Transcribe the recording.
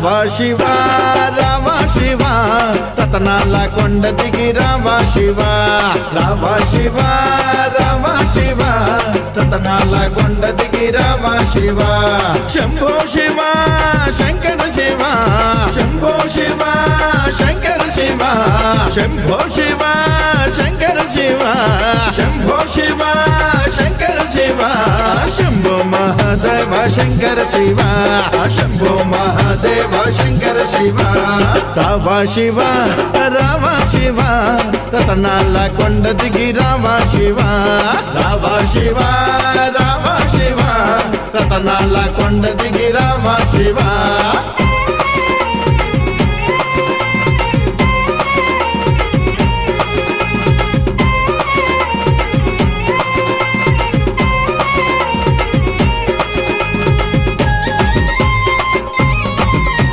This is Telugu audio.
శివ రామ శివ రతనాల కొండ దిగి రామ శివ రామ శివ రామ శివ రతనాల కొండ దిగి రామ శివ శంభో శివ శంకర శివ శంభో శివ శంకర శివ శంభో శివ శంకర శివ శంభో శివ శంకర శివ శంభో మహాదేవ శంకర శివ శంభో మహాదేవ శంకర శివ రామ శివ రామ శివ రతనాల కొండ దిగి రామ శివ రామ శివ రామ శివ రతనాల కొండ దిగి రామ శివ